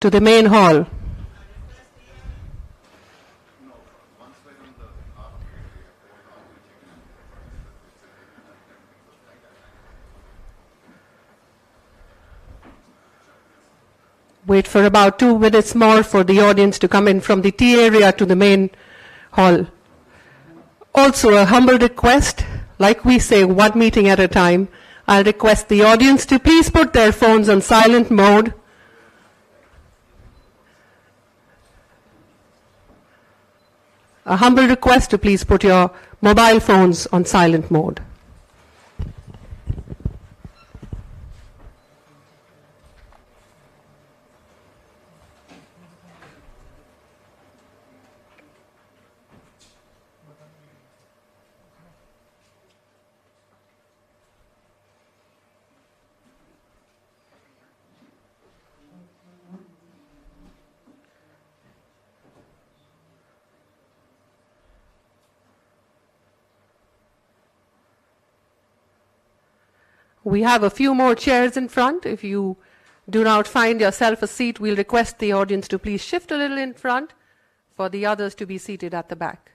to the main hall. Wait for about 2 minutes more for the audience to come in from the tea area to the main hall. Also, a humble request, like we say, one meeting at a time. I'll request the audience to please put their phones on silent mode. A humble request to please put your mobile phones on silent mode. We have a few more chairs in front. If you do not find yourself a seat, we'll request the audience to please shift a little in front for the others to be seated at the back.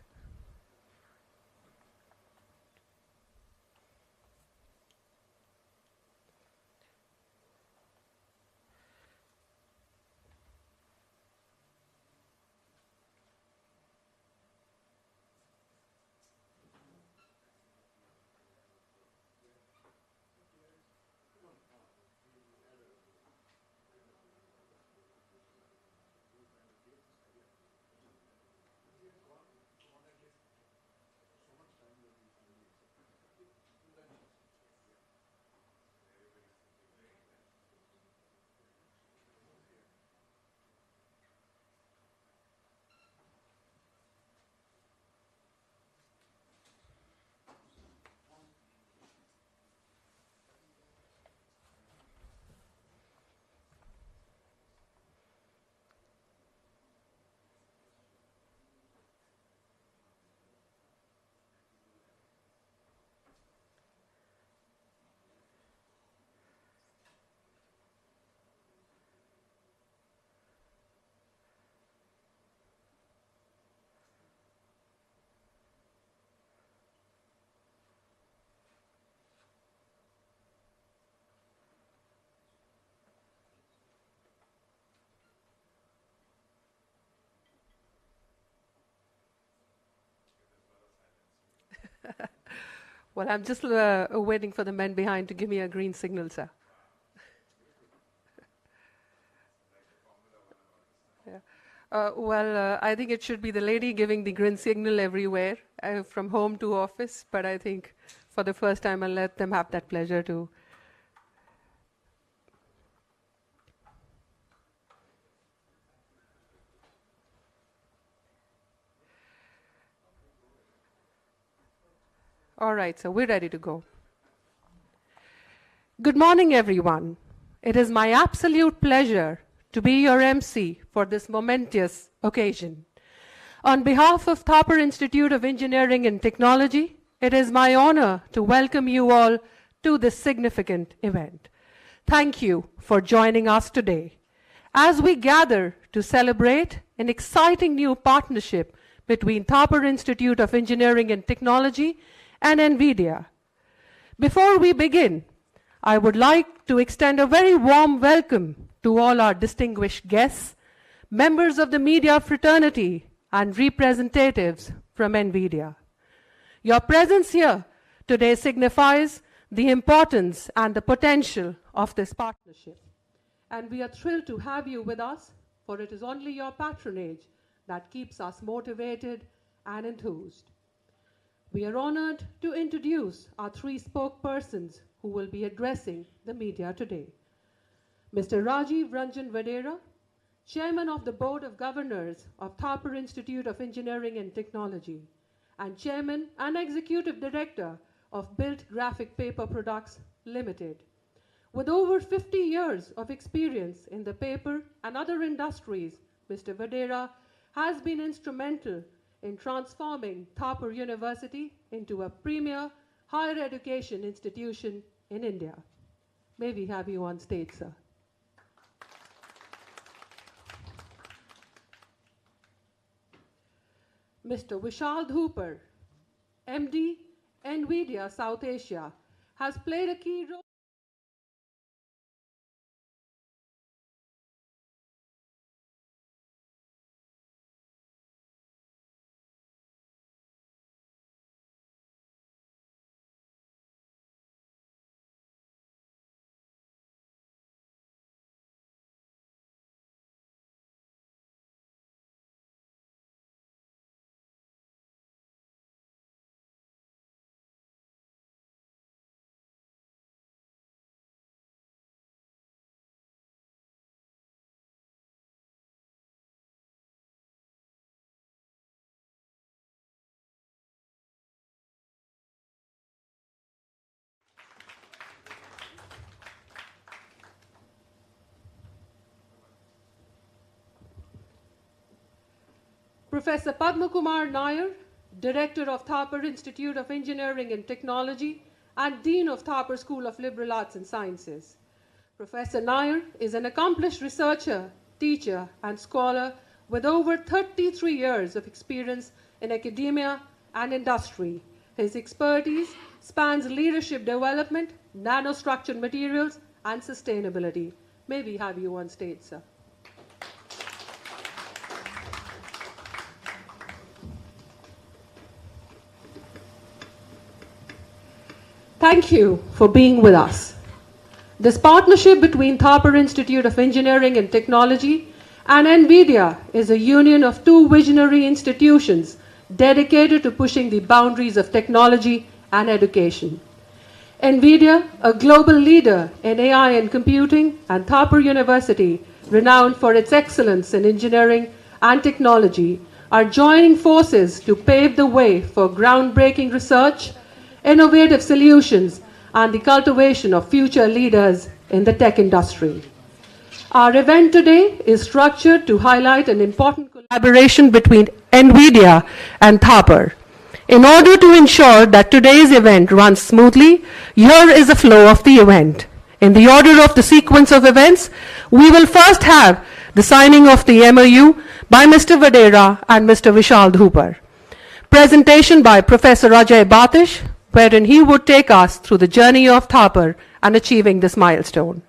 Well, I'm just waiting for the men behind to give me a green signal, sir. Yeah. I think it should be the lady giving the green signal everywhere, from home to office, but I think for the first time I'll let them have that pleasure to. All right, so we're ready to go. Good morning, everyone. It is my absolute pleasure to be your MC for this momentous occasion. On behalf of Thapar Institute of Engineering and Technology, it is my honor to welcome you all to this significant event. Thank you for joining us today as we gather to celebrate an exciting new partnership between Thapar Institute of Engineering and Technology and NVIDIA. Before we begin, I would like to extend a very warm welcome to all our distinguished guests, members of the media fraternity, and representatives from NVIDIA. Your presence here today signifies the importance and the potential of this partnership. And we are thrilled to have you with us, for it is only your patronage that keeps us motivated and enthused. We are honored to introduce our 3 spokespersons who will be addressing the media today. Mr. Rajiv Ranjan Vadera, Chairman of the Board of Governors of Thapar Institute of Engineering and Technology, and Chairman and Executive Director of Built Graphic Paper Products Limited. With over 50 years of experience in the paper and other industries, Mr. Vadera has been instrumental in transforming Thapar University into a premier higher education institution in India. May we have you on stage, sir. Mr. Vishal Thapar, MD, NVIDIA South Asia, has played a key role. Professor Padma Kumar Nair, Director of Thapar Institute of Engineering and Technology and Dean of Thapar School of Liberal Arts and Sciences. Professor Nair is an accomplished researcher, teacher, and scholar with over 33 years of experience in academia and industry. His expertise spans leadership development, nanostructured materials, and sustainability. May we have you on stage, sir. Thank you for being with us. This partnership between Thapar Institute of Engineering and Technology and NVIDIA is a union of two visionary institutions dedicated to pushing the boundaries of technology and education. NVIDIA, a global leader in AI and computing, and Thapar University, renowned for its excellence in engineering and technology, are joining forces to pave the way for groundbreaking research, innovative solutions, and the cultivation of future leaders in the tech industry. Our event today is structured to highlight an important collaboration between NVIDIA and Thapar. In order to ensure that today's event runs smoothly, here is the flow of the event. In the order of the sequence of events, we will first have the signing of the MOU by Mr. Vadera and Mr. Vishal Thapar. Presentation by Professor Ajay Batish, wherein he would take us through the journey of Thapar and achieving this milestone.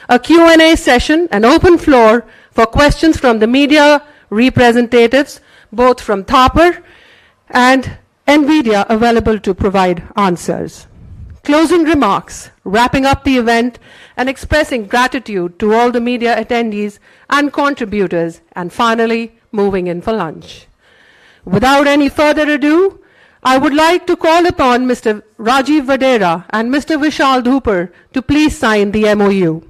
A Q&A session, an open floor for questions from the media representatives, both from Thapar and NVIDIA, available to provide answers. Closing remarks, wrapping up the event and expressing gratitude to all the media attendees and contributors, and finally moving in for lunch. Without any further ado, I would like to call upon Mr. Rajiv Vadera and Mr. Vishal Thapar to please sign the MOU.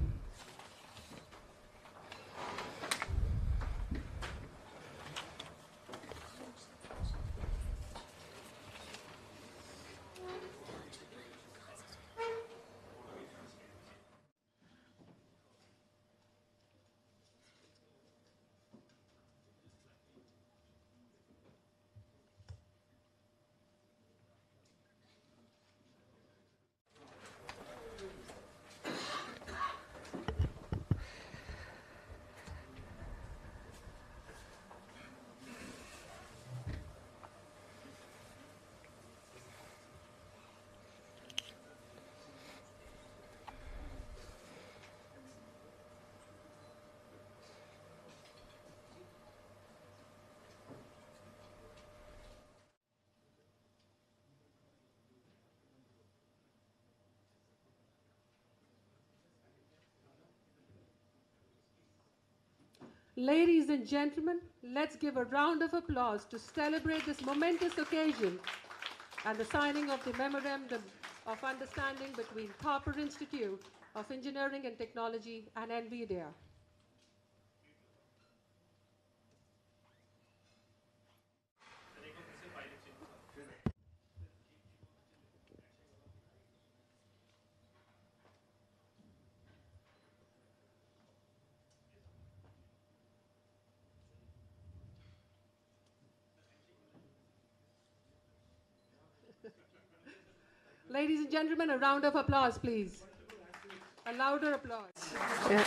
Ladies and gentlemen, let's give a round of applause to celebrate this momentous occasion and the signing of the Memorandum of Understanding between Thapar Institute of Engineering and Technology and NVIDIA. Ladies and gentlemen, a round of applause, please. A louder applause. Yeah.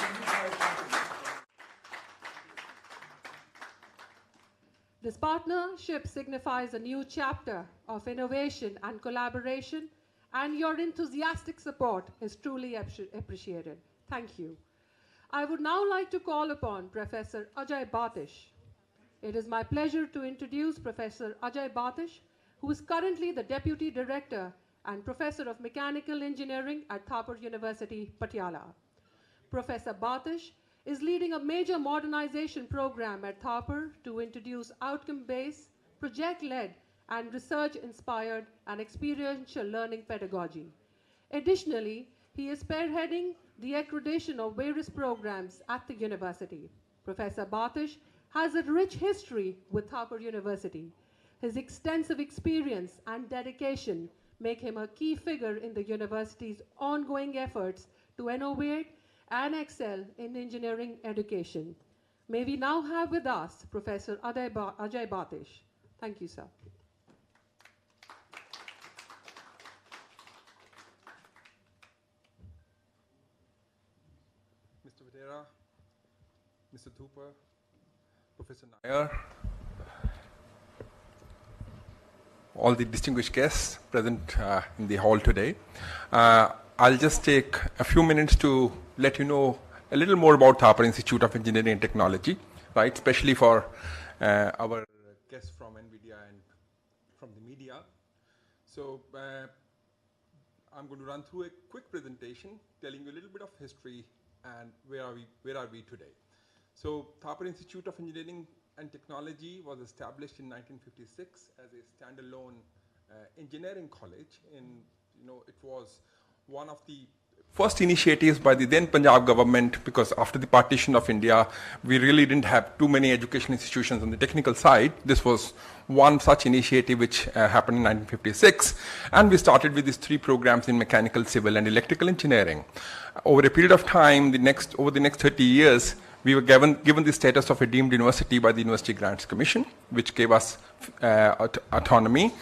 This partnership signifies a new chapter of innovation and collaboration, and your enthusiastic support is truly appreciated. Thank you. I would now like to call upon Professor Ajay Batish. It is my pleasure to introduce Professor Ajay Batish, who is currently the Deputy Director and Professor of Mechanical Engineering at Thapar University, Patiala. Professor Batish is leading a major modernization program at Thapar to introduce outcome-based, project-led, and research-inspired and experiential learning pedagogy. Additionally, he is spearheading the accreditation of various programs at the university. Professor Batish has a rich history with Thapar University. His extensive experience and dedication make him a key figure in the university's ongoing efforts to innovate and excel in engineering education. May we now have with us Professor Ajay Batish. Thank you, sir. Mr. Videra, Mr. Thapar, Professor Nair, all the distinguished guests present in the hall today. I'll just take a few minutes to let you know a little more about Thapar Institute of Engineering and Technology, right? Especially for our guests from NVIDIA and from the media. So I'm going to run through a quick presentation telling you a little bit of history and where are we today. So Thapar Institute of Engineering and Technology was established in 1956 as a standalone engineering college. It was one of the first initiatives by the then Punjab government, because after the partition of India, we really didn't have too many education institutions on the technical side. This was one such initiative which happened in 1956, and we started with these 3 programs in mechanical, civil, and electrical engineering. Over a period of time, over the next 30 years, we were given the status of a deemed university by the University Grants Commission, which gave us autonomy.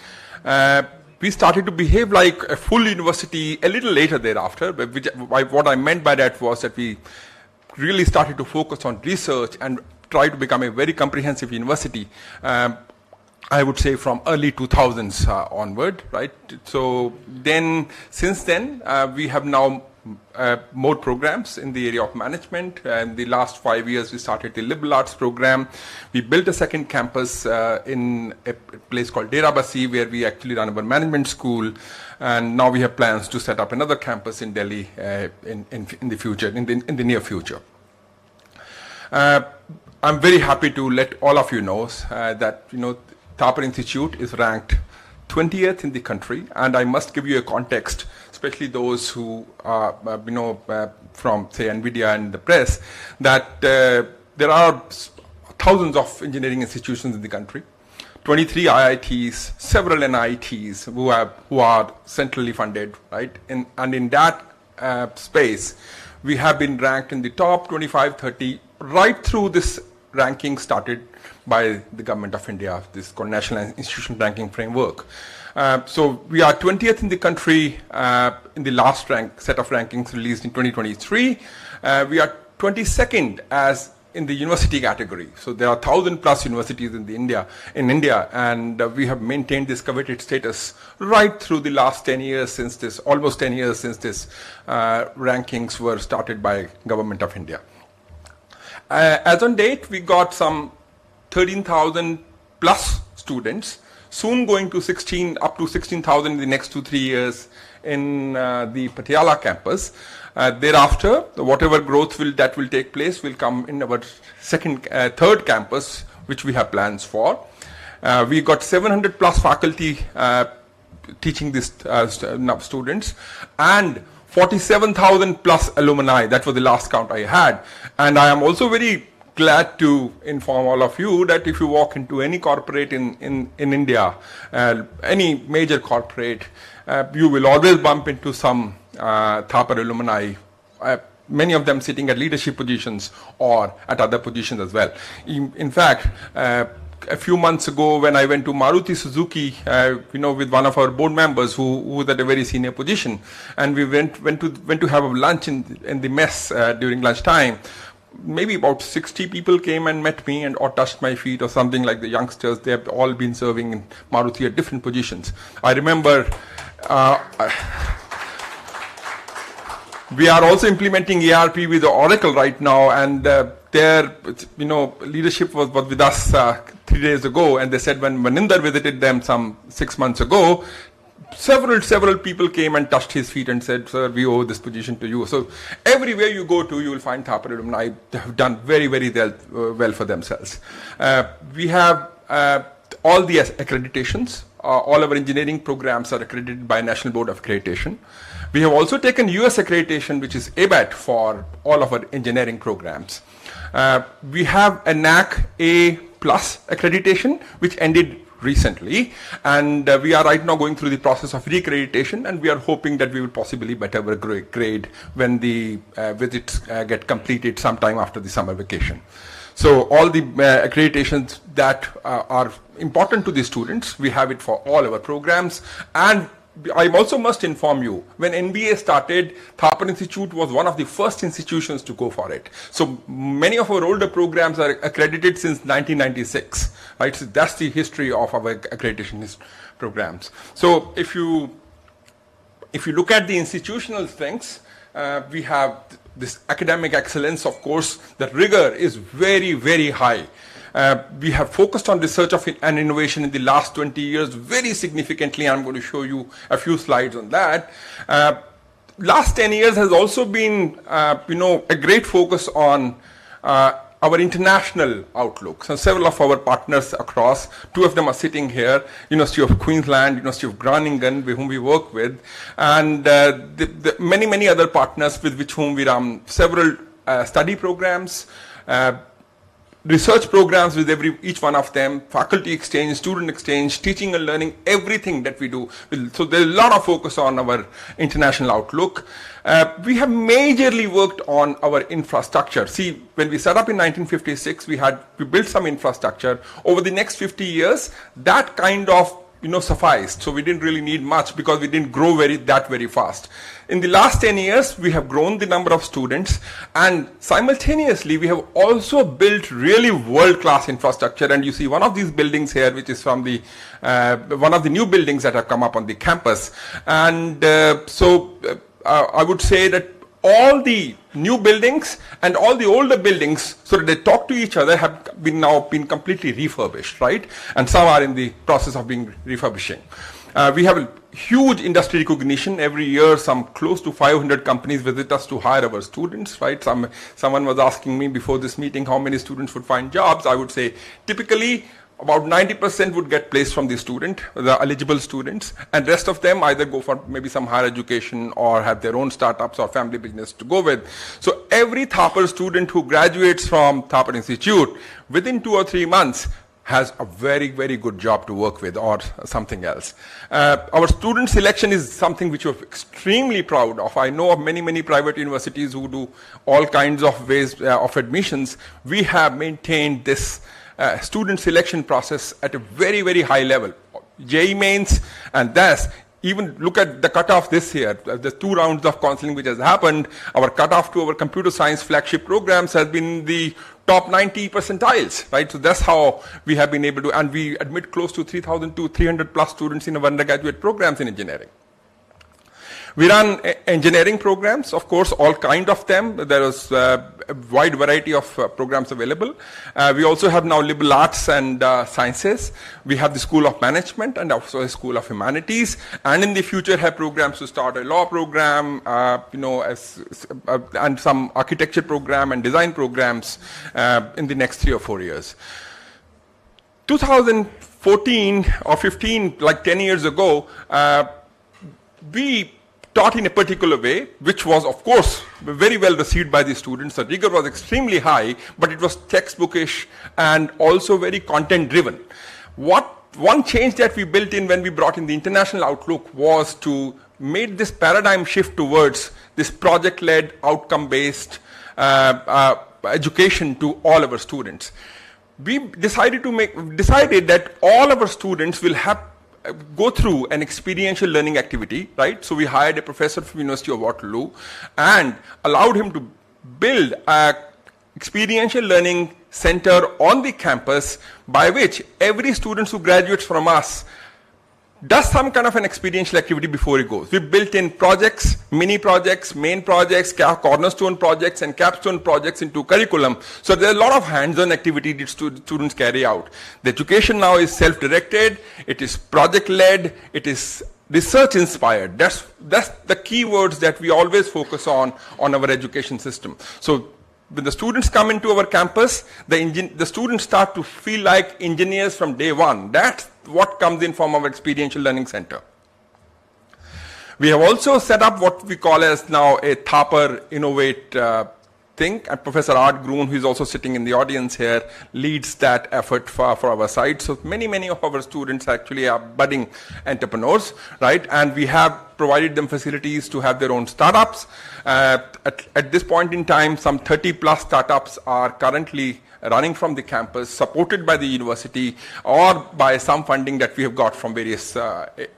We started to behave like a full university a little later thereafter. What I meant by that was that we really started to focus on research and try to become a very comprehensive university, I would say from early 2000s onward, right? So then, since then, we have now more programs in the area of management. In the last 5 years, we started the liberal arts program. We built a second campus in a place called Dera Basi, where we actually run our management school. And now we have plans to set up another campus in Delhi in the future, in the near future. I'm very happy to let all of you know that Thapar Institute is ranked 20th in the country, and I must give you a context, especially those who from, say, NVIDIA and the press, that there are thousands of engineering institutions in the country, 23 IITs, several NITs who are centrally funded, right? And in that space, we have been ranked in the top 25, 30, right through this ranking started by the government of India, this called National Institution Ranking Framework. So we are 20th in the country in the last set of rankings released in 2023. We are 22nd as in the university category. So there are 1,000+ universities in India, and we have maintained this coveted status right through the last 10 years since this, almost 10 years since this rankings were started by government of India. As on date, we got some 13,000+ students, soon going to up to 16,000 in the next 2-3 years in the Patiala campus. Thereafter, whatever growth that will take place will come in our third campus, which we have plans for. We got 700+ faculty teaching these students, and 47,000+ alumni. That was the last count I had. And I am also very glad to inform all of you that if you walk into any corporate in India, any major corporate, you will always bump into some Thapar alumni, many of them sitting at leadership positions or at other positions as well. In fact, a few months ago when I went to Maruti Suzuki, with one of our board members who was at a very senior position, and we went to have a lunch in the mess during lunchtime. maybe about 60 people came and met me or touched my feet or something like the youngsters. They have all been serving in Maruti at different positions. I remember we are also implementing ERP with Oracle right now, and their leadership was with us 3 days ago, and they said when Maninder visited them some 6 months ago, several people came and touched his feet and said, "Sir, we owe this position to you." So everywhere you go to, you will find Thapar alumni have done very well for themselves. We have all the accreditations. All our engineering programs are accredited by National Board of Accreditation. We have also taken US accreditation, which is ABAT, for all of our engineering programs. We have a NAC A+ accreditation, which ended recently, and we are right now going through the process of reaccreditation, and we are hoping that we will possibly better our grade when the visits get completed sometime after the summer vacation. So all the accreditations that are important to the students, we have it for all our programs. And I also must inform you, when NBA started, Thapar Institute was one of the first institutions to go for it. So many of our older programs are accredited since 1996, right? So that's the history of our accreditation programs. So if you look at the institutional strengths, we have this academic excellence, of course. The rigor is very high. We have focused on research and innovation in the last 20 years very significantly. I'm going to show you a few slides on that. Last 10 years has also been, a great focus on our international outlook. So several of our partners across, 2 of them are sitting here, University of Queensland, University of Groningen, with whom we work with, and the many other partners with whom we run several study programs, research programs with each one of them, faculty exchange, student exchange, teaching and learning, everything that we do. So there's a lot of focus on our international outlook. We have majorly worked on our infrastructure. See, when we set up in 1956, we built some infrastructure. Over the next 50 years, that kind of sufficed. So we didn't really need much because we didn't grow very fast. In the last 10 years, we have grown the number of students, and simultaneously, we have also built really world-class infrastructure. And you see one of these buildings here, which is from the one of the new buildings that have come up on the campus. And I would say that all the new buildings and all the older buildings, so that they talk to each other, have now been completely refurbished, right? And some are in the process of being refurbishing. We have a huge industry recognition. Every year, some close to 500 companies visit us to hire our students, right? Someone was asking me before this meeting how many students would find jobs. I would say typically about 90% would get placed from the eligible students, and rest of them either go for maybe some higher education or have their own startups or family business to go with. So every Thapar student who graduates from Thapar Institute, within 2 or 3 months, has a very good job to work with or something else. Our student selection is something which we're extremely proud of. I know of many private universities who do all kinds of ways of admissions. We have maintained this student selection process at a very high level. JEE mains and DAS, even look at the cutoff this year. The 2 rounds of counseling which has happened, our cutoff to our computer science flagship programs has been the top 90 percentiles, right? So that's how we have been able to, and we admit close to 3,000 to 300 plus students in our undergraduate programs in engineering. We run engineering programs, of course, all kind of them. There is a wide variety of programs available. We also have now liberal arts and sciences. We have the School of Management and also a School of Humanities. And in the future have programs to start a law program, and some architecture program and design programs in the next 3 or 4 years. 2014 or 15, like 10 years ago, we taught in a particular way, which was, of course, very well received by the students. The rigor was extremely high, but it was textbookish and also very content-driven. One change that we built in when we brought in the international outlook was to make this paradigm shift towards this project-led, outcome-based education to all of our students. We decided that all of our students will go through an experiential learning activity, right? So we hired a professor from University of Waterloo and allowed him to build a experiential learning center on the campus by which every student who graduates from us does some kind of an experiential activity before he goes. We built in projects, mini projects, main projects, cornerstone projects, and capstone projects into curriculum. So there's a lot of hands-on activity that students carry out. The education now is self-directed, it is project-led, it is research-inspired. That's the key words that we always focus on our education system. So when the students come into our campus, the students start to feel like engineers from day one. That's what comes in from our experiential learning center. We have also set up what we call as now a Thapar Innovate thing, and Professor Art Groon, who is also sitting in the audience here, leads that effort for our site. So many of our students actually are budding entrepreneurs, right? And we have provided them facilities to have their own startups. At this point in time, some 30 plus startups are currently running from the campus, supported by the university or by some funding that we have got from various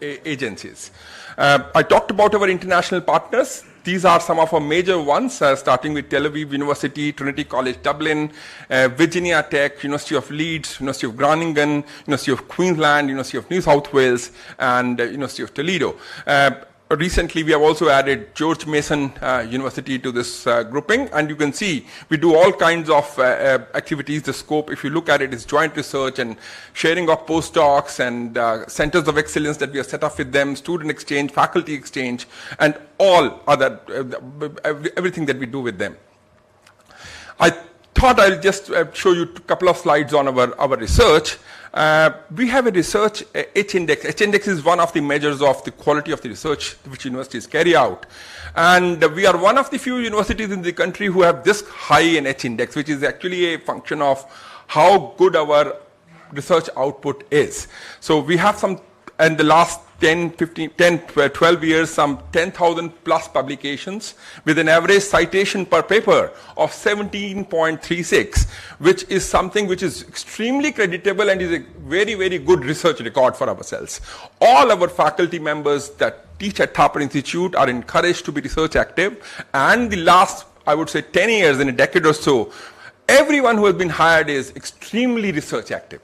agencies. I talked about our international partners. These are some of our major ones, starting with Tel Aviv University, Trinity College Dublin, Virginia Tech, University of Leeds, University of Groningen, University of Queensland, University of New South Wales, and University of Toledo. Recently, we have also added George Mason University to this grouping, and you can see we do all kinds of activities. The scope, if you look at it, is joint research and sharing of postdocs and centers of excellence that we have set up with them, student exchange, faculty exchange, and all other, everything that we do with them. I thought I'll just show you a couple of slides on our research. We have a research H-index. H-index is one of the measures of the quality of the research which universities carry out. And we are one of the few universities in the country who have this high an H-index, which is actually a function of how good our research output is. So we have some, in the last 12 years, some 10,000 plus publications with an average citation per paper of 17.36, which is something which is extremely creditable and is a very good research record for ourselves. All our faculty members that teach at Thapar Institute are encouraged to be research active, and the last, I would say 10 years, in a decade or so, everyone who has been hired is extremely research active.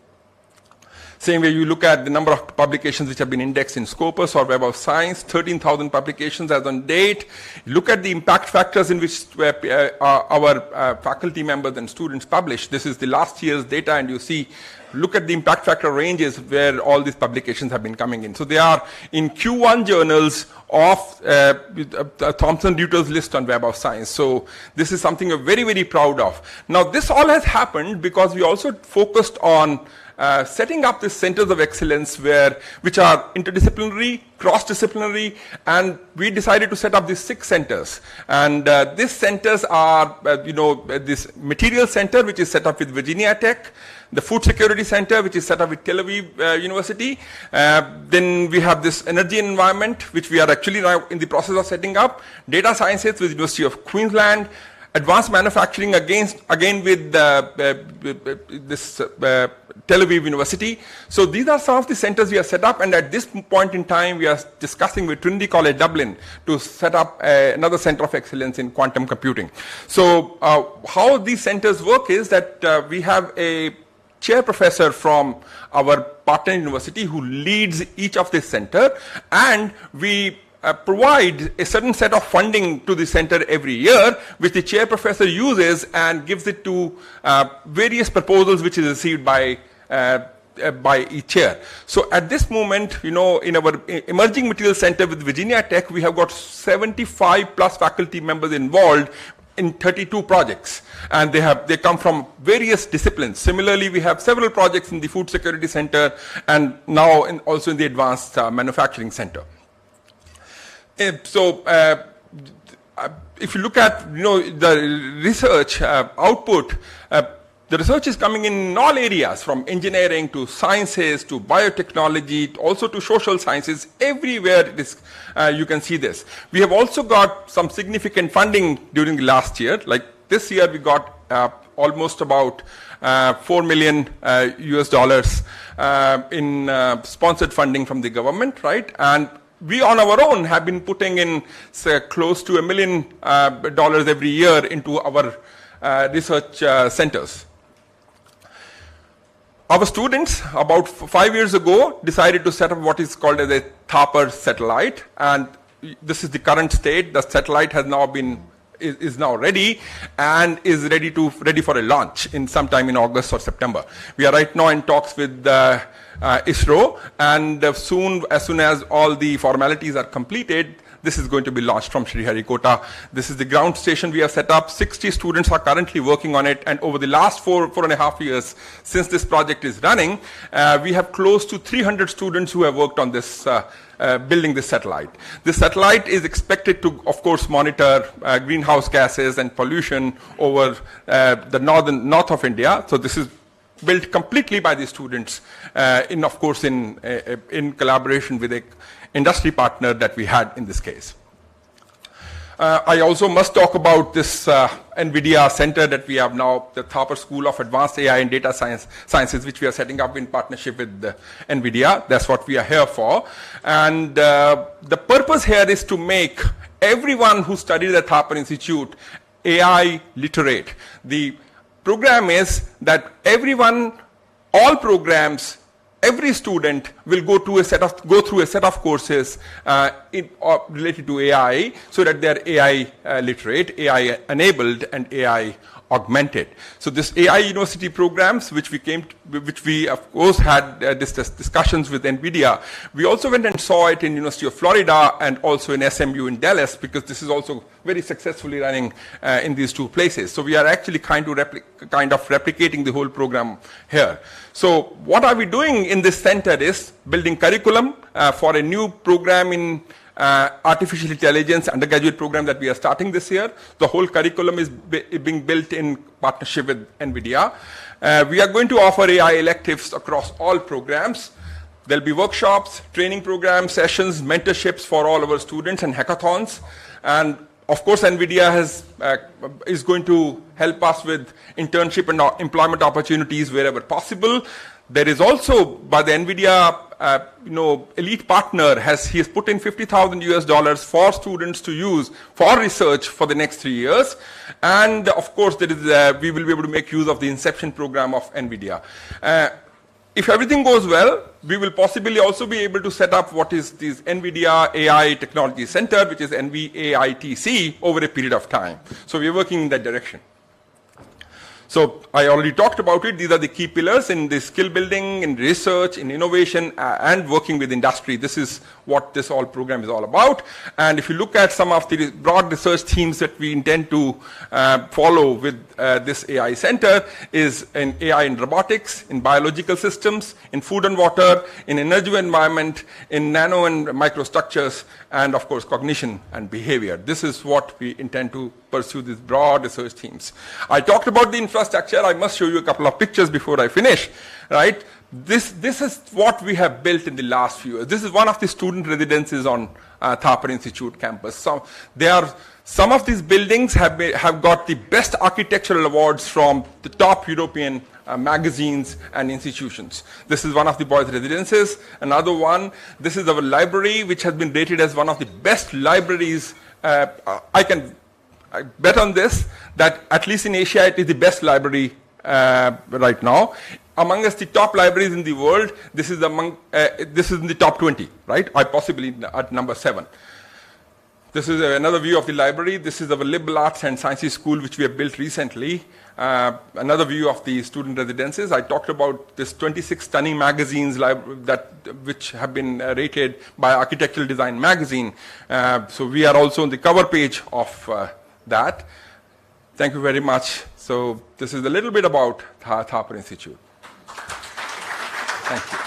Same way you look at the number of publications which have been indexed in Scopus or Web of Science, 13,000 publications as on date. Look at the impact factors in which our faculty members and students publish. This is the last year's data, and you see, look at the impact factor ranges where all these publications have been coming in. So they are in Q1 journals of Thomson Reuters list on Web of Science. So this is something we're very proud of. Now this all has happened because we also focused on setting up these centers of excellence which are interdisciplinary, cross-disciplinary, and we decided to set up these 6 centers. And these centers are, this material center, which is set up with Virginia Tech, the food security center, which is set up with Tel Aviv University. Then we have this energy and environment, which we are actually now in the process of setting up. Data sciences with University of Queensland. Advanced manufacturing again with this Tel Aviv University. So these are some of the centers we have set up, and at this point in time we are discussing with Trinity College Dublin to set up another center of excellence in quantum computing. So how these centers work is that we have a chair professor from our partner university who leads each of this center, and we provide a certain set of funding to the center every year, which the chair professor uses and gives it to various proposals which is received by each chair. So at this moment, in our emerging materials center with Virginia Tech, we have got 75 plus faculty members involved in 32 projects, and they come from various disciplines. Similarly, we have several projects in the food security center and now also in the advanced manufacturing center. So if you look at the research output, the research is coming in all areas, from engineering to sciences to biotechnology, also to social sciences. Everywhere it is, you can see this. We have also got some significant funding during the last year. Like this year, we got almost about $4 million US dollars in sponsored funding from the government, right? And we on our own have been putting in close to $1 million every year into our research centers. Our students, about 5 years ago, decided to set up what is called as a Thapar satellite, and this is the current state. The satellite has now is now ready and is ready for a launch in sometime in August or September. We are right now in talks with ISRO, and as soon as all the formalities are completed, this is going to be launched from Sriharikota. This is the ground station we have set up. 60 students are currently working on it, and over the last 4.5 years since this project is running, we have close to 300 students who have worked on this building this satellite. This satellite is expected to, of course, monitor greenhouse gases and pollution over the north of India. So this is built completely by the students, in collaboration with a industry partner that we had in this case. I also must talk about this NVIDIA center that we have now, the Thapar School of Advanced AI and Data Sciences, which we are setting up in partnership with NVIDIA. That's what we are here for. And the purpose here is to make everyone who studies at Thapar Institute AI literate. The program is that all programs, every student will go through a set of courses related to AI, so that they are AI literate, AI enabled, and AI augmented. So this AI university programs, which we of course had discussions with NVIDIA. We also went and saw it in University of Florida and also in SMU in Dallas, because this is also very successfully running in these two places. So we are actually kind of replicating the whole program here. So what are we doing in this center is building curriculum for a new program in artificial intelligence undergraduate program that we are starting this year. The whole curriculum is being built in partnership with NVIDIA. We are going to offer AI electives across all programs. There'll be workshops, training programs, sessions, mentorships for all our students, and hackathons. And of course, NVIDIA is going to help us with internship and employment opportunities wherever possible. There is also, by the NVIDIA elite partner, he has put in $50,000 for students to use for research for the next 3 years. And of course, we will be able to make use of the Inception program of NVIDIA. If everything goes well, we will possibly also be able to set up what is this NVIDIA AI Technology Center, which is NVAITC, over a period of time. So we are working in that direction. So I already talked about it. These are the key pillars in the skill building, in research, in innovation, and working with industry. This is what this whole program is all about. And if you look at some of the broad research themes that we intend to follow with this AI center, is in AI in robotics, in biological systems, in food and water, in energy environment, in nano and microstructures, and of course cognition and behavior. This is what we intend to pursue, these broad research themes. I talked about the infrastructure. I must show you a couple of pictures before I finish. Right? This is what we have built in the last few years. This is one of the student residences on Thapar Institute campus. So some of these buildings have got the best architectural awards from the top European magazines and institutions. This is one of the boys' residences. Another one, this is our library, which has been rated as one of the best libraries. I bet on this, that at least in Asia, it is the best library right now. Amongst the top libraries in the world, this is in the top 20, right? I possibly at number 7. This is another view of the library. This is our liberal arts and sciences school, which we have built recently. Another view of the student residences. I talked about this 26 stunning magazines which have been rated by Architectural Design magazine. So we are also on the cover page of that. Thank you very much. So this is a little bit about Thapar Institute. Thank you.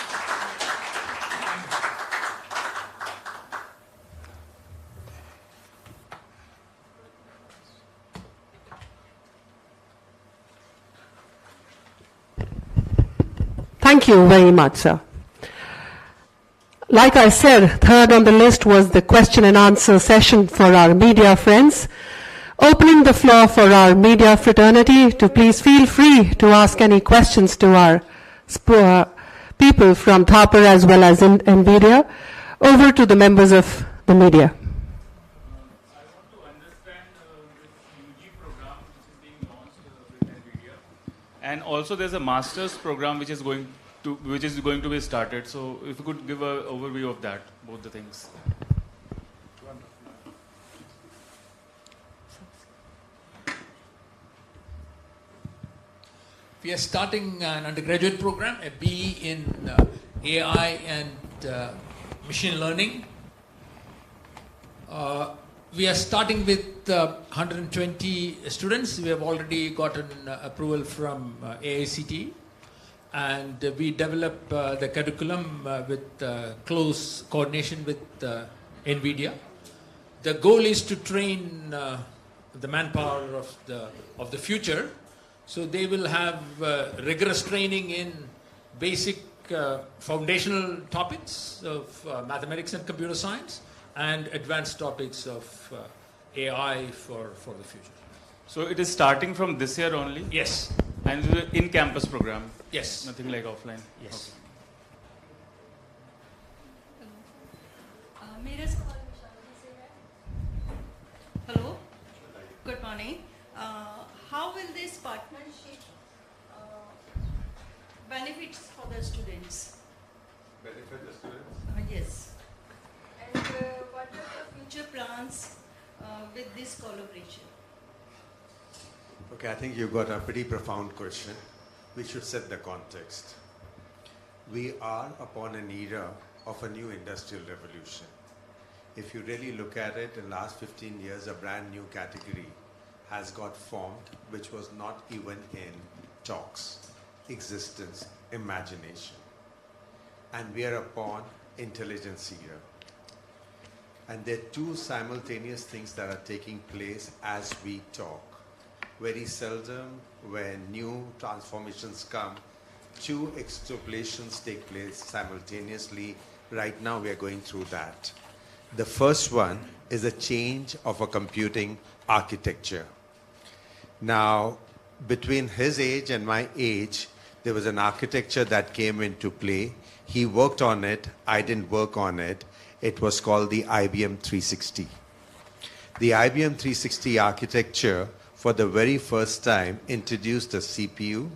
Thank you very much, sir. Like I said, third on the list was the question and answer session for our media friends. Opening the floor for our media fraternity to please feel free to ask any questions to our people from Thapar as well as NVIDIA. Over to the members of the media. I want to understand this UG program which is being launched And also there's a master's program which is going to be started. So if you could give an overview of that, both the things. We are starting an undergraduate program, a BE in AI and machine learning. We are starting with 120 students. We have already gotten approval from AICTE, and we develop the curriculum with close coordination with NVIDIA. The goal is to train the manpower of the future. So they will have rigorous training in basic foundational topics of mathematics and computer science, and advanced topics of AI for the future. So it is starting from this year only? Yes. And it is an in-campus program? Yes. Nothing like offline? Yes. मेरा सवाल शांति से है. Hello. Good morning. How will this partnership benefits for the students? Benefit the students? Yes. And what are the future plans with this collaboration? Okay, I think you've got a pretty profound question. We should set the context. We are upon an era of a new industrial revolution. If you really look at it, in the last 15 years, a brand new category has got formed, which was not even in talks, existence, imagination. And we are upon intelligence era. And there are two simultaneous things that are taking place as we talk. Very seldom when new transformations come, two extrapolations take place simultaneously. Right now we are going through that. The first one is a change of a computing architecture. Now, between his age and my age, there was an architecture that came into play. He worked on it, I didn't work on it. It was called the IBM 360. The IBM 360 architecture, for the very first time, introduced a CPU.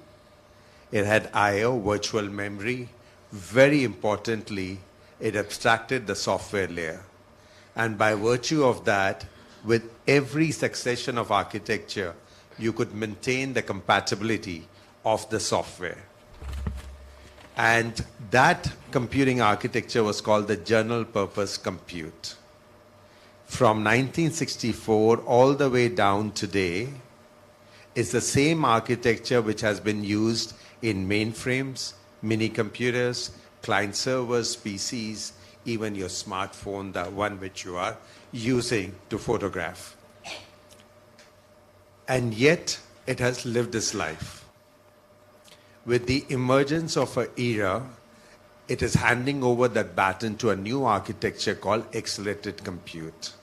It had I/O, virtual memory. Very importantly, it abstracted the software layer. And by virtue of that, with every succession of architecture, you could maintain the compatibility of the software. And that computing architecture was called the general purpose compute. From 1964 all the way down today, it's the same architecture which has been used in mainframes, mini computers, client servers, PCs, even your smartphone, the one which you are using to photograph. And yet, it has lived its life. With the emergence of an era, it is handing over that baton to a new architecture called accelerated compute.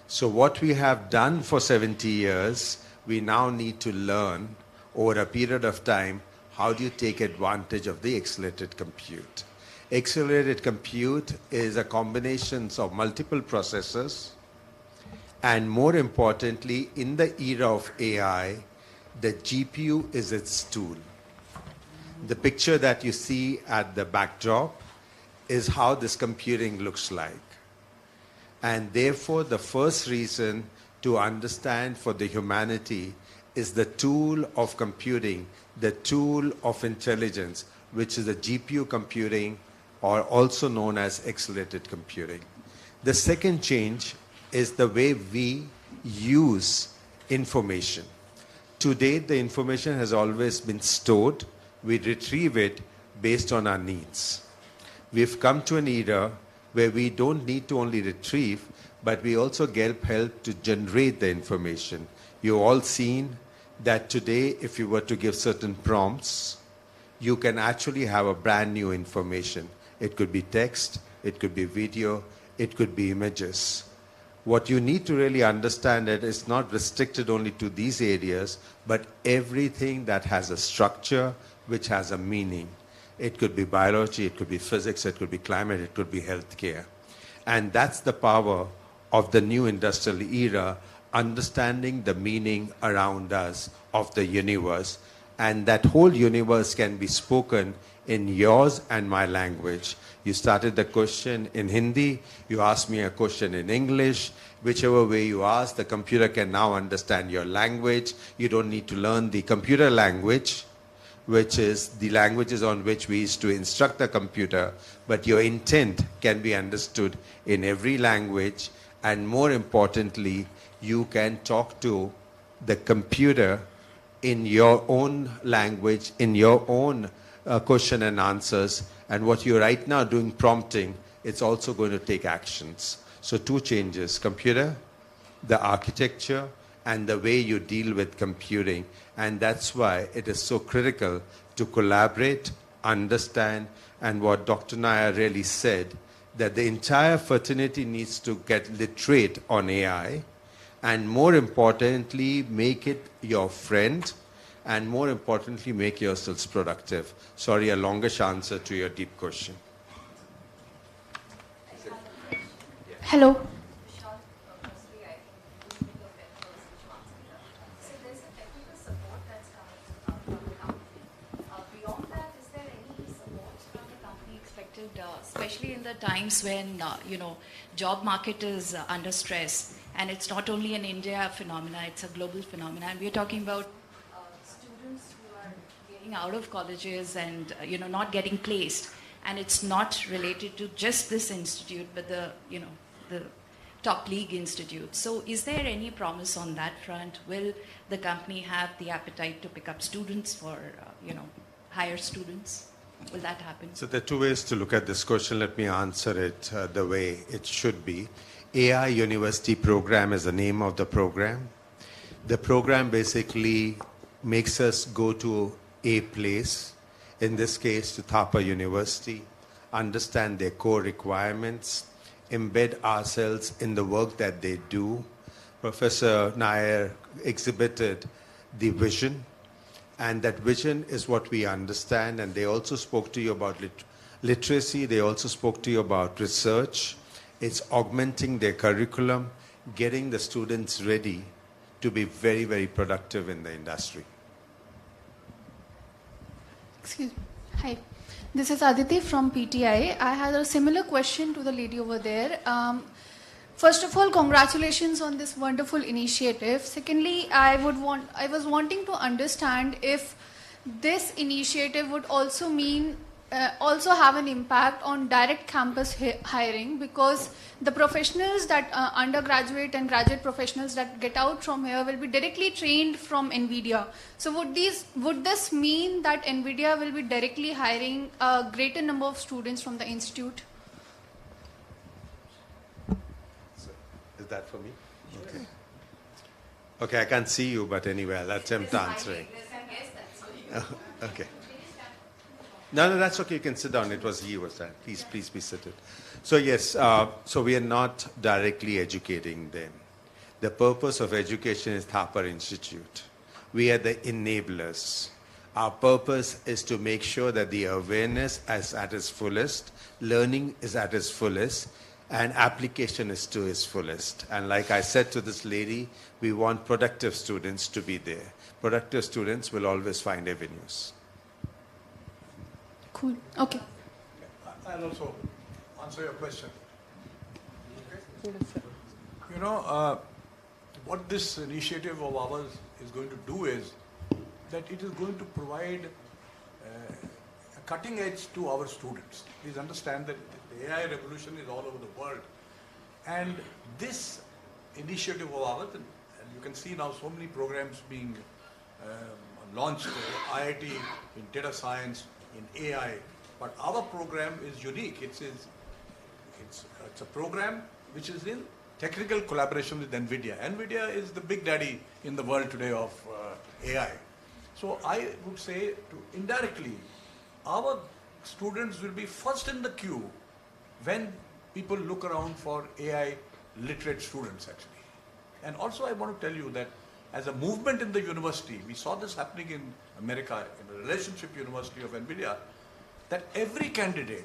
So what we have done for 70 years, we now need to learn over a period of time, how do you take advantage of the accelerated compute? Accelerated compute is a combination of multiple processors, and more importantly, in the era of AI, the GPU is its tool. The picture that you see at the backdrop is how this computing looks like. And therefore, the first reason to understand for the humanity is the tool of computing, the tool of intelligence, which is the GPU computing, or also known as accelerated computing. The second change is the way we use information. Today, the information has always been stored. We retrieve it based on our needs. We've come to an era where we don't need to only retrieve, but we also get help to generate the information. You've all seen that today, if you were to give certain prompts, you can actually have a brand new information. It could be text, it could be video, it could be images. What you need to really understand that it's not restricted only to these areas, but everything that has a structure, which has a meaning. It could be biology, it could be physics, it could be climate, it could be healthcare. And that's the power of the new industrial era, understanding the meaning around us of the universe. and that whole universe can be spoken in yours and my language. You started the question in Hindi, you asked me a question in English. Whichever way you ask, the computer can now understand your language. You don't need to learn the computer language, which is the languages on which we used to instruct the computer, but your intent can be understood in every language, and more importantly, you can talk to the computer in your own language, in your own question and answers, and what you're right now doing prompting, it's also going to take actions. So two changes: computer, the architecture, and the way you deal with computing. And that's why it is so critical to collaborate, understand, and what Dr. Nair really said, that the entire fraternity needs to get literate on AI, and more importantly, make it your friend, and more importantly, make yourselves productive. Sorry, a longish answer to your deep question. Hello. Especially in the times when job market is under stress, and it's not only an India phenomena, it's a global phenomena. And we're talking about students who are getting out of colleges and not getting placed, and it's not related to just this institute, but the top league institute. So is there any promise on that front? Will the company have the appetite to pick up students for hire students? Will that happen? So there are two ways to look at this question. Let me answer it the way it should be. AI University Program is the name of the program. The program basically makes us go to a place, in this case to Thapar University, understand their core requirements, embed ourselves in the work that they do. Professor Nair exhibited the vision, and that vision is what we understand. And they also spoke to you about literacy. They also spoke to you about research. It's augmenting their curriculum, getting the students ready to be very, very productive in the industry. Excuse me. Hi. This is Aditi from PTI. I had a similar question to the lady over there. First of all, congratulations on this wonderful initiative. Secondly, I was wanting to understand if this initiative would also mean also have an impact on direct campus hiring, because the professionals that undergraduate and graduate professionals that get out from here will be directly trained from NVIDIA. So would this mean that NVIDIA will be directly hiring a greater number of students from the institute? Is that for me? Okay. Okay, I can't see you, but anyway, I'll attempt answering. Okay. No, that's okay. You can sit down. It was he was that. Please be seated. So yes, so we are not directly educating them. The purpose of education is Thapar Institute. We are the enablers. Our purpose is to make sure that the awareness is at its fullest, learning is at its fullest, and application is to its fullest. And like I said to this lady, we want productive students to be there. Productive students will always find avenues. Cool. Okay. I'll also answer your question. What this initiative of ours is going to do is that it is going to provide a cutting edge to our students. Please understand that the AI revolution is all over the world. And this initiative of ours, and you can see now so many programs being launched, IIT in data science, in AI, but our program is unique. It's a program which is in technical collaboration with NVIDIA. NVIDIA is the big daddy in the world today of AI. So I would say indirectly, our students will be first in the queue when people look around for AI literate students actually. And also I want to tell you that as a movement in the university, we saw this happening in America, in the relationship university of NVIDIA, that every candidate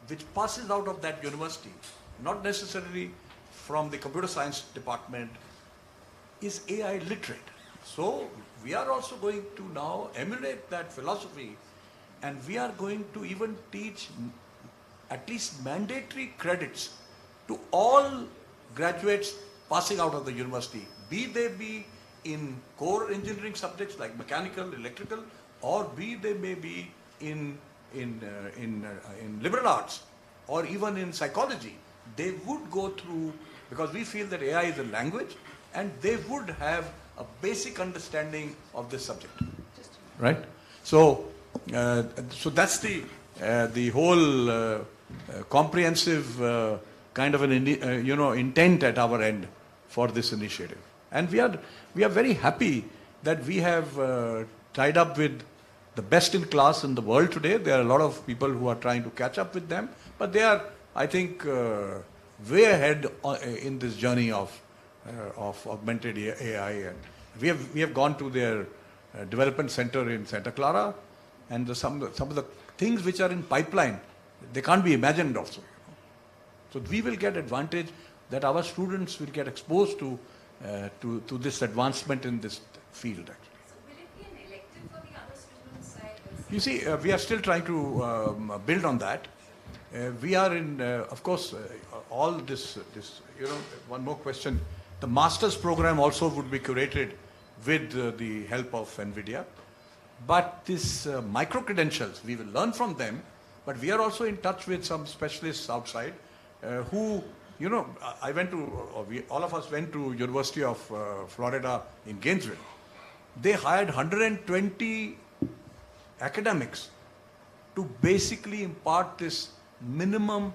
which passes out of that university, not necessarily from the computer science department, is AI literate. So we are also going to now emulate that philosophy, and we are going to even teach at least mandatory credits to all graduates passing out of the university, be they be in core engineering subjects like mechanical, electrical, or be they may be in liberal arts or even in psychology. They would go through, because we feel that AI is a language, and they would have a basic understanding of this subject. Right? So, so that's the whole comprehensive kind of an intent at our end for this initiative. And we are very happy that we have tied up with the best in class in the world today. There are a lot of people who are trying to catch up with them, but they are, I think, way ahead in this journey of augmented AI. And we have gone to their development center in Santa Clara, and some of the things which are in pipeline, they can't be imagined also. So we will get advantage that our students will get exposed to this advancement in this field, actually. So will it be an elective for the other students' side? You see, we are still trying to build on that. We are in, of course, all this, one more question. The master's program also would be curated with the help of NVIDIA. But this micro-credentials, we will learn from them, but we are also in touch with some specialists outside who, all of us went to University of Florida in Gainesville. They hired 120 academics to basically impart this minimum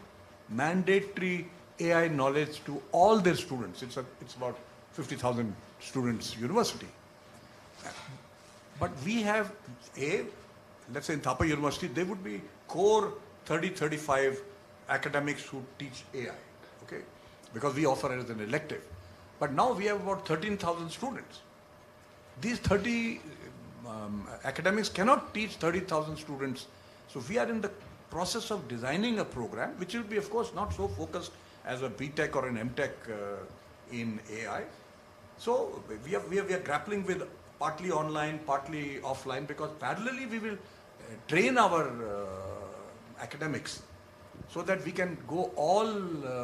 mandatory AI knowledge to all their students. It's about 50,000 students university. But we have let's say in Thapar University, there would be core 35 academics who teach AI, okay? Because we offer it as an elective. But now we have about 13,000 students. These 30 academics cannot teach 30,000 students. So we are in the process of designing a program, which will be, of course, not so focused as a BTech or an MTech in AI. So we are grappling with partly online, partly offline, because parallelly we will train our academics so that we can go all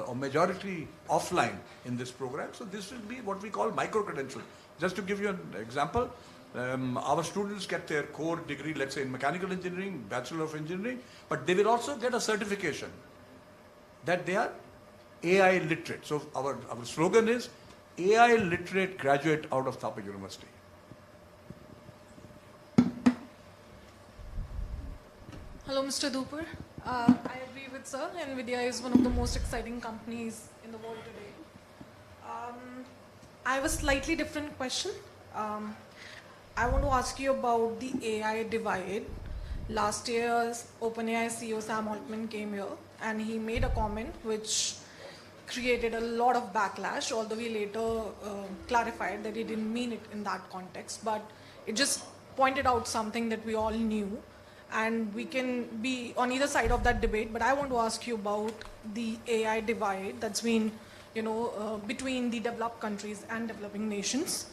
or majority offline in this program. So this will be what we call micro-credential. Just to give you an example, our students get their core degree, let's say in mechanical engineering, Bachelor of Engineering, but they will also get a certification that they are AI literate. So our slogan is AI literate graduate out of Thapar University. Hello, Mr. Thapar. I agree with sir. NVIDIA is one of the most exciting companies in the world today. I have a slightly different question. I want to ask you about the AI divide. Last year's OpenAI CEO Sam Altman came here and he made a comment which created a lot of backlash, although he later clarified that he didn't mean it in that context, but it just pointed out something that we all knew. And we can be on either side of that debate, but I want to ask you about the AI divide that's been, between the developed countries and developing nations.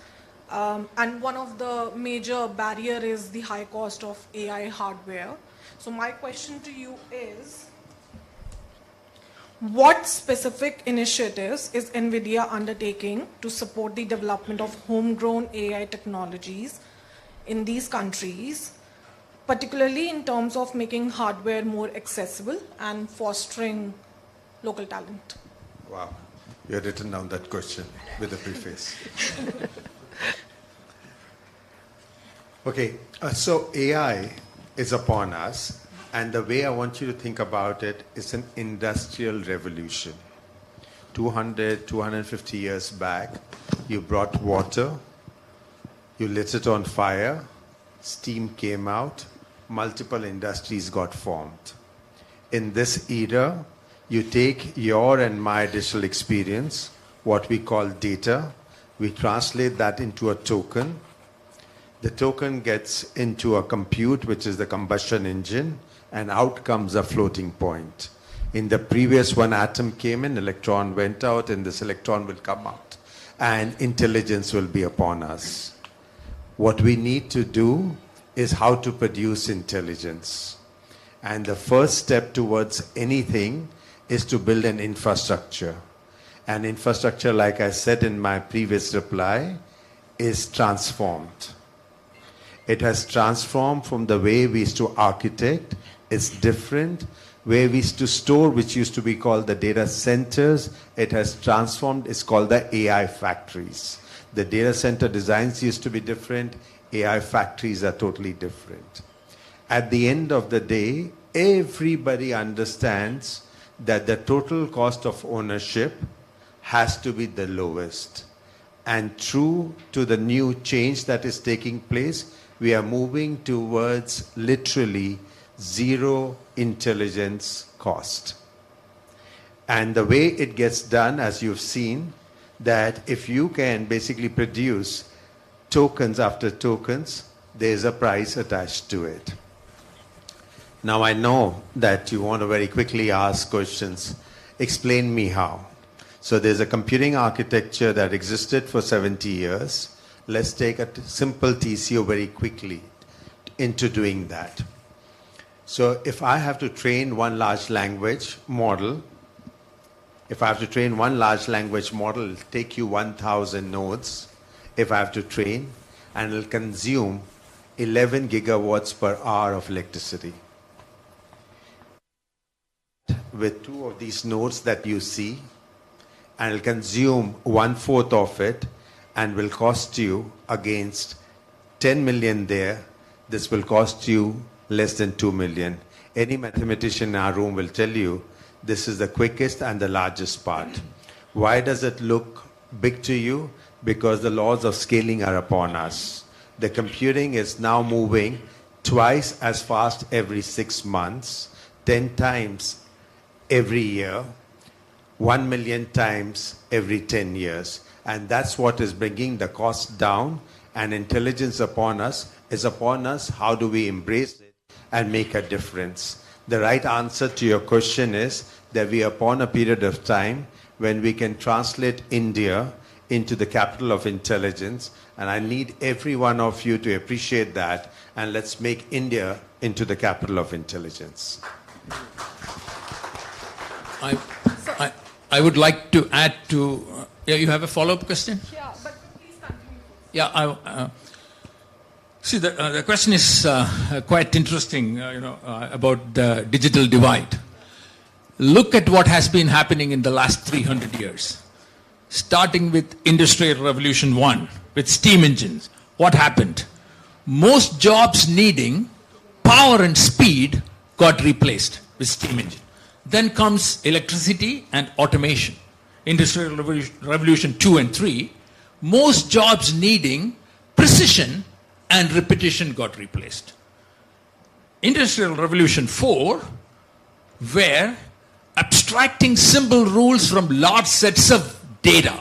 And one of the major barrier is the high cost of AI hardware. So my question to you is, what specific initiatives is NVIDIA undertaking to support the development of homegrown AI technologies in these countries, particularly in terms of making hardware more accessible and fostering local talent? Wow, you had written down that question with a preface. Okay, so AI is upon us, and the way I want you to think about it is an industrial revolution. 250 years back, you brought water, you lit it on fire, steam came out, multiple industries got formed. In this era, you take your and my digital experience, what we call data, we translate that into a token. The token gets into a compute, which is the combustion engine, and out comes a floating point. In the previous one, atom came in, electron went out, and this electron will come out, and intelligence will be upon us. What we need to do is how to produce intelligence. And the first step towards anything is to build an infrastructure. And infrastructure, like I said in my previous reply, is transformed. It has transformed from the way we used to architect. It's different. Where we used to store, which used to be called the data centers, it has transformed. It's called the AI factories. The data center designs used to be different. AI factories are totally different. At the end of the day, everybody understands that the total cost of ownership has to be the lowest. And true to the new change that is taking place, we are moving towards literally zero intelligence cost. And the way it gets done, as you've seen, that if you can basically produce tokens after tokens, there's a price attached to it. Now I know that you want to very quickly ask questions. Explain me how. So there's a computing architecture that existed for 70 years. Let's take a simple TCO very quickly into doing that. So if I have to train one large language model, it'll take you 1,000 nodes if I have to train, and it'll consume 11 gigawatts per hour of electricity. With two of these nodes that you see, and it'll consume 1/4 of it, and will cost you against 10 million there, this will cost you less than 2 million. Any mathematician in our room will tell you this is the quickest and the largest part. Why does it look big to you? Because the laws of scaling are upon us. The computing is now moving twice as fast every 6 months, 10 times every year, 1 million times every 10 years. And that's what is bringing the cost down, and intelligence upon us is upon us. How do we embrace it and make a difference? The right answer to your question is that we are upon a period of time when we can translate India into the capital of intelligence, and I need every one of you to appreciate that, and let's make India into the capital of intelligence. I would like to add to... you have a follow-up question? Yeah, but please continue. Yeah, see, the question is quite interesting, about the digital divide. Look at what has been happening in the last 300 years. Starting with Industrial Revolution 1, with steam engines. What happened? Most jobs needing power and speed got replaced with steam engine. Then comes electricity and automation. Industrial Revolution 2 and 3, most jobs needing precision and repetition got replaced. Industrial Revolution 4, where abstracting simple rules from large sets of data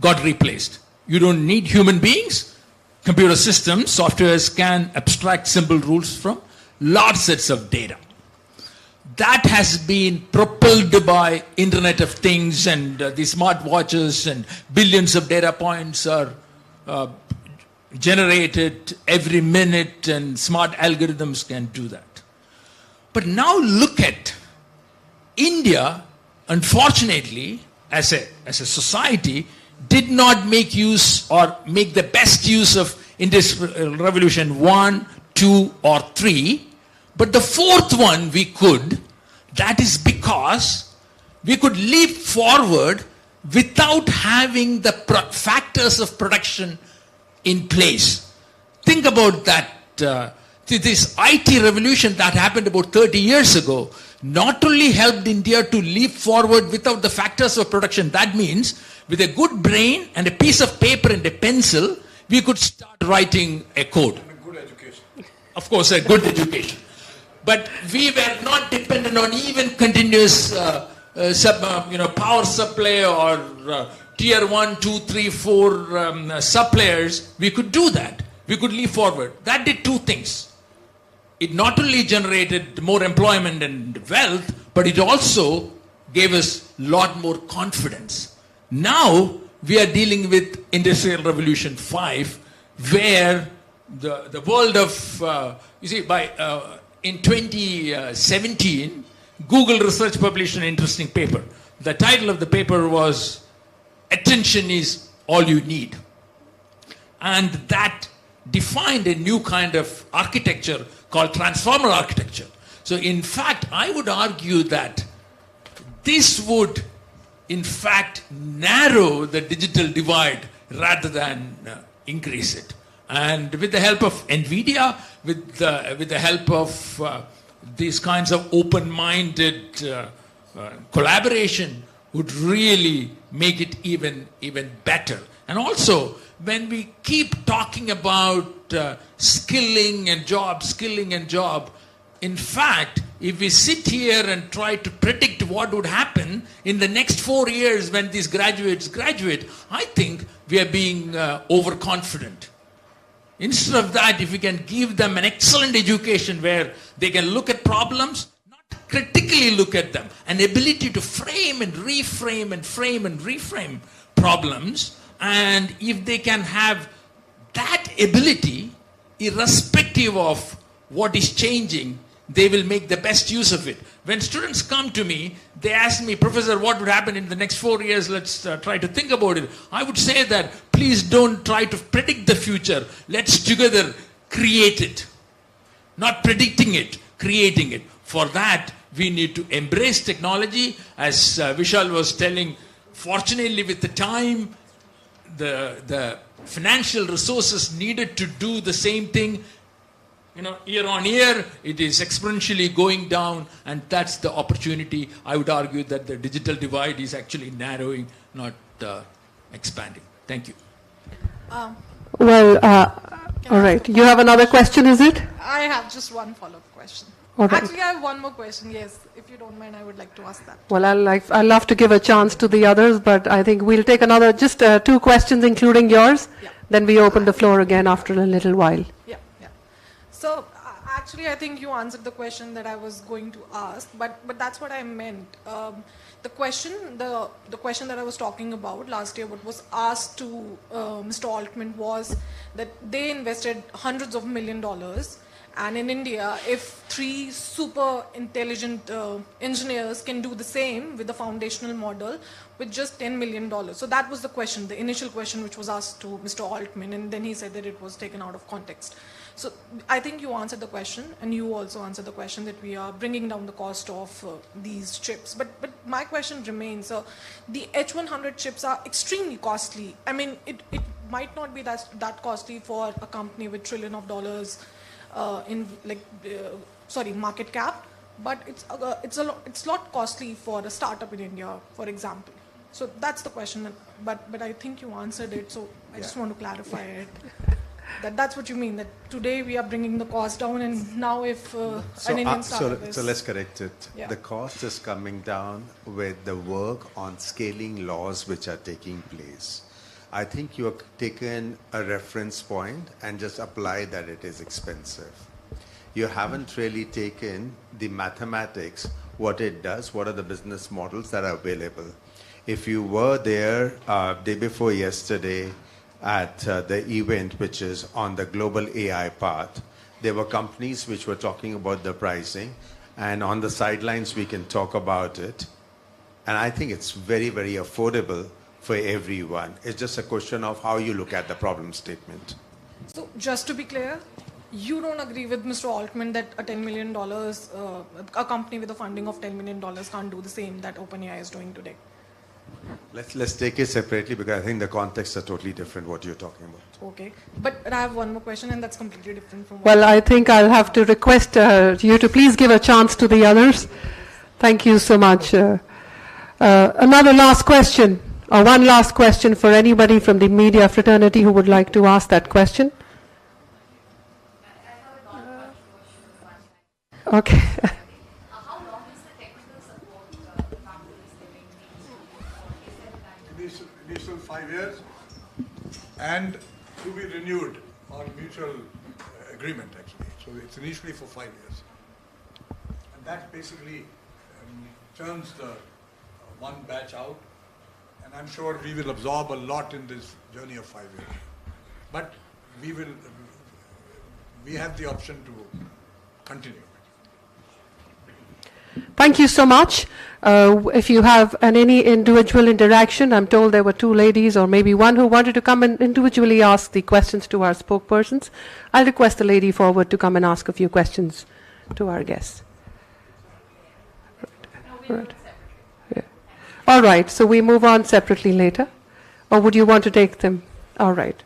got replaced. You don't need human beings. Computer systems, softwares can abstract simple rules from large sets of data. That has been propelled by Internet of Things and the smart watches, and billions of data points are generated every minute, and smart algorithms can do that. But now look at India, unfortunately, as a society, did not make use or make the best use of Industrial Revolution 1, 2 or 3. But the fourth one we could. That is because we could leap forward without having the factors of production in place. Think about that. This IT revolution that happened about 30 years ago not only helped India to leap forward without the factors of production. That means with a good brain and a piece of paper and a pencil, we could start writing a code. And a good education. Of course, a good education. But we were not dependent on even continuous power supply or tier 1, 2, 3, 4 suppliers. We could do that. We could leap forward. That did two things. It not only generated more employment and wealth, but it also gave us a lot more confidence. Now we are dealing with Industrial Revolution 5, where the world of, you see, in 2017, Google Research published an interesting paper. The title of the paper was "Attention is All You Need." And that defined a new kind of architecture called transformer architecture. So in fact, I would argue that this would in fact narrow the digital divide rather than increase it. And with the help of NVIDIA, with the help of these kinds of open-minded collaboration, would really make it even better. And also, when we keep talking about skilling and job, in fact, if we sit here and try to predict what would happen in the next 4 years when these graduates graduate, I think we are being overconfident. Instead of that, if we can give them an excellent education where they can look at problems, not critically look at them, an ability to frame and reframe and frame and reframe problems, and if they can have that ability, irrespective of what is changing, they will make the best use of it. When students come to me, they ask me, "Professor, what would happen in the next 4 years? Let's try to think about it." I would say that, please don't try to predict the future. Let's together create it. Not predicting it, creating it. For that, we need to embrace technology. As Vishal was telling, fortunately with the time, the financial resources needed to do the same thing, year on year, it is exponentially going down, and that's the opportunity. I would argue that the digital divide is actually narrowing, not expanding. Thank you. Well, all right. You have another question, is it? I have just one follow-up question. All right. Actually, I have one more question. Yes, if you don't mind, I would like to ask that. Well, I'd love to give a chance to the others, but I think we'll take another, just 2 questions, including yours. Yeah. Then we open the floor again after a little while. Yeah. So actually, I think you answered the question that I was going to ask, but that's what I meant. The question that I was talking about last year, what was asked to Mr. Altman was that they invested hundreds of $1 million, and in India, if 3 super intelligent engineers can do the same with the foundational model with just $10 million. So that was the question, the initial question which was asked to Mr. Altman, and then he said that it was taken out of context. So I think you answered the question, and you also answered the question that we are bringing down the cost of these chips. But my question remains, the H100 chips are extremely costly. I mean, it might not be that costly for a company with $trillions of dollars market cap, but it's a lot costly for a startup in India, for example. So that's the question, but I think you answered it, so I just want to clarify it. That's what you mean, that today we are bringing the cost down, and now if an Indian startup is... So let's correct it. Yeah. The cost is coming down with the work on scaling laws which are taking place. I think you have taken a reference point and just applied that it is expensive. You haven't really taken the mathematics, what it does, what are the business models that are available. If you were there day before yesterday at the event which is on the global AI path, there were companies which were talking about the pricing, and on the sidelines we can talk about it. And I think it's very, very affordable for everyone. It's just a question of how you look at the problem statement. So just to be clear, you don't agree with Mr. Altman that a $10 million, a company with a funding of $10 million can't do the same that OpenAI is doing today? Let's take it separately, because I think the contexts are totally different what you're talking about. Okay, but I have one more question, and that's completely different from Well, I think I'll have to request you to please give a chance to the others. Thank you so much. Another last question, or one last question for anybody from the media fraternity who would like to ask that question. Okay. How long is the technical support the company is giving? Initial 5 years, and to be renewed on mutual agreement, actually. So it's initially for 5 years. And that basically turns the one batch out, and I'm sure we will absorb a lot in this journey of 5 years. But we have the option to continue. Thank you so much. If you have any individual interaction, I'm told there were two ladies or maybe one who wanted to come and individually ask the questions to our spokespersons. I'll request the lady forward to come and ask a few questions to our guests. Right. Yeah. All right, so we move on separately later. Or would you want to take them? All right.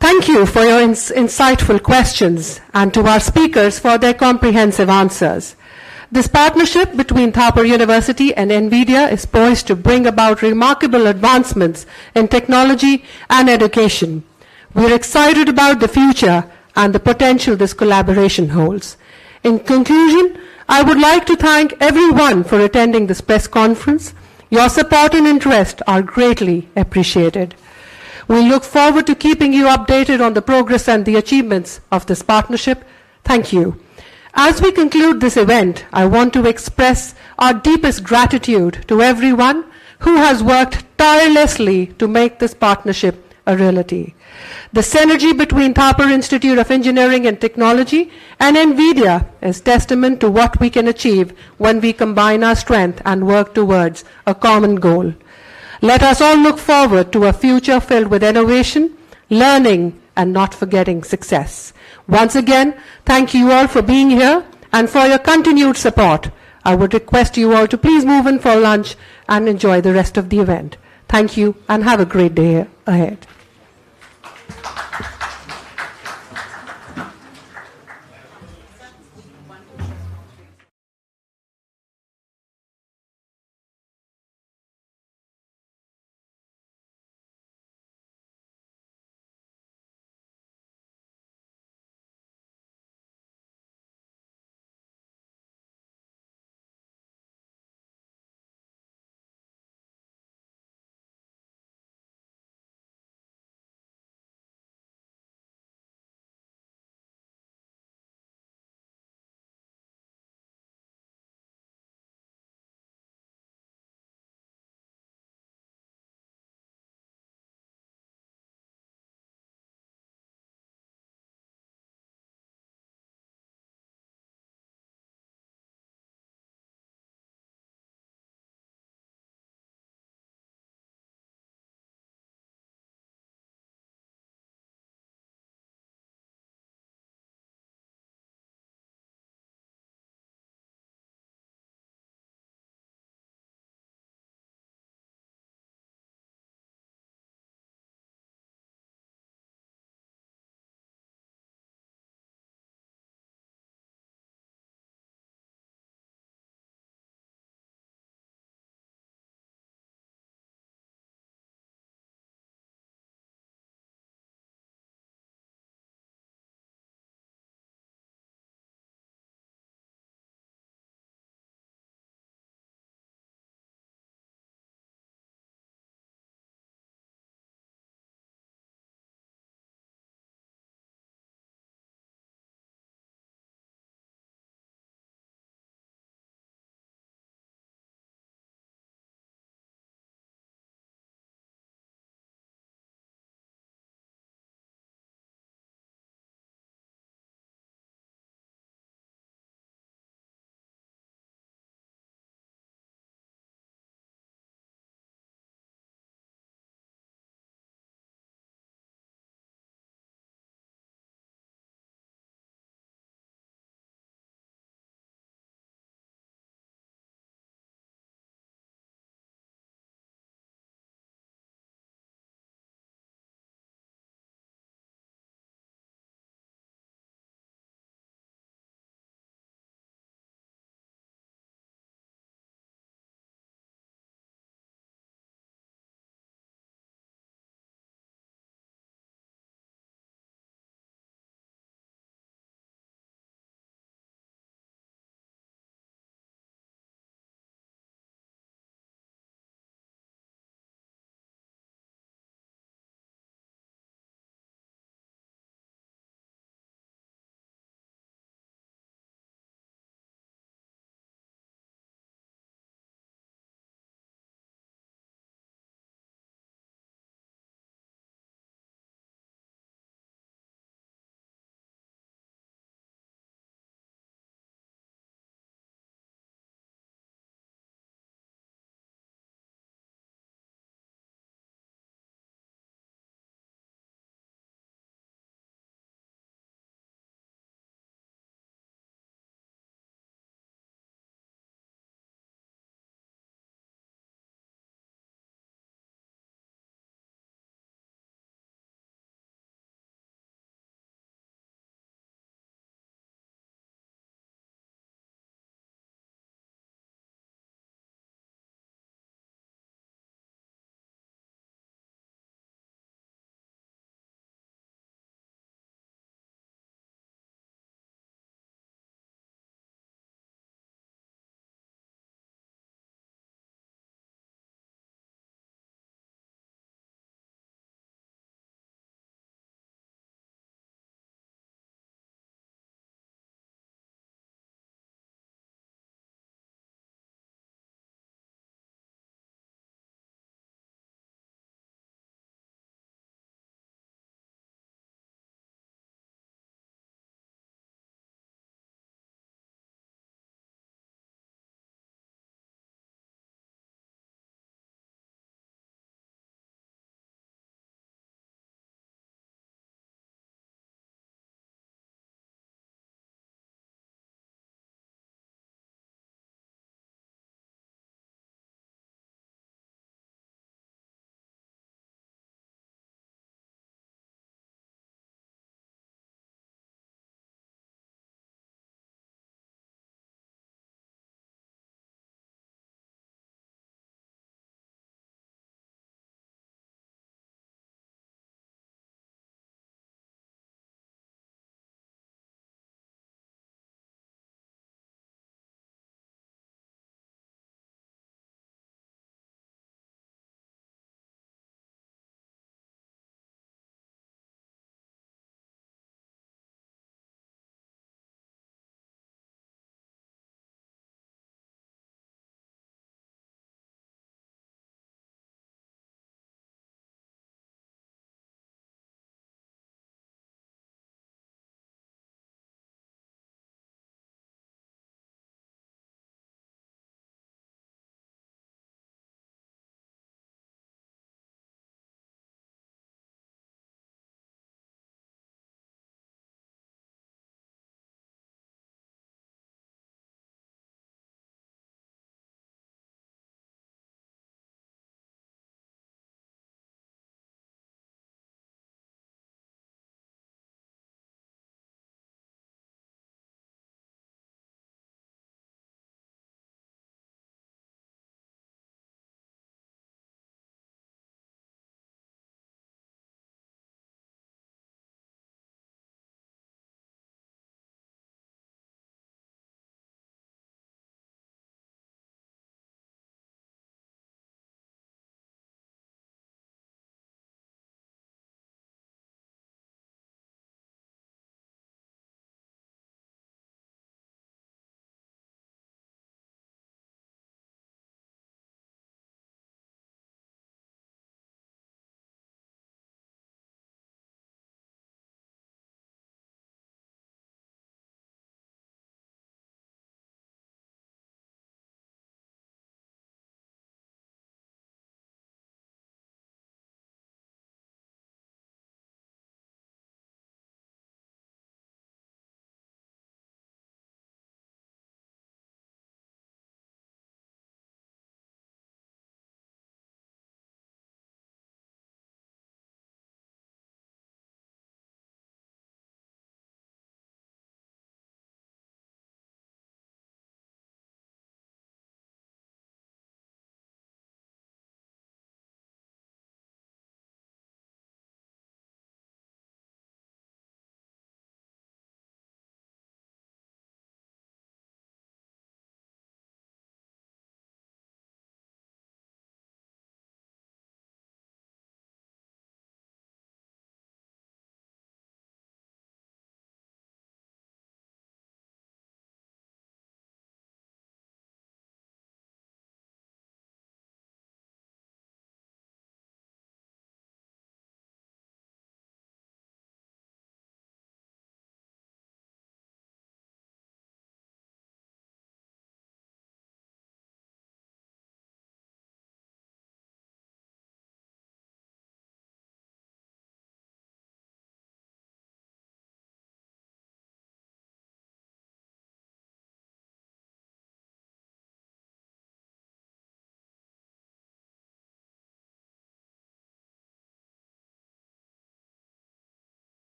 Thank you for your insightful questions and to our speakers for their comprehensive answers. This partnership between Thapar University and NVIDIA is poised to bring about remarkable advancements in technology and education. We're excited about the future and the potential this collaboration holds. In conclusion, I would like to thank everyone for attending this press conference. Your support and interest are greatly appreciated. We look forward to keeping you updated on the progress and the achievements of this partnership. Thank you. As we conclude this event, I want to express our deepest gratitude to everyone who has worked tirelessly to make this partnership a reality. The synergy between Thapar Institute of Engineering and Technology and NVIDIA is testament to what we can achieve when we combine our strength and work towards a common goal. Let us all look forward to a future filled with innovation, learning, and not forgetting success. Once again, thank you all for being here and for your continued support. I would request you all to please move in for lunch and enjoy the rest of the event. Thank you and have a great day ahead.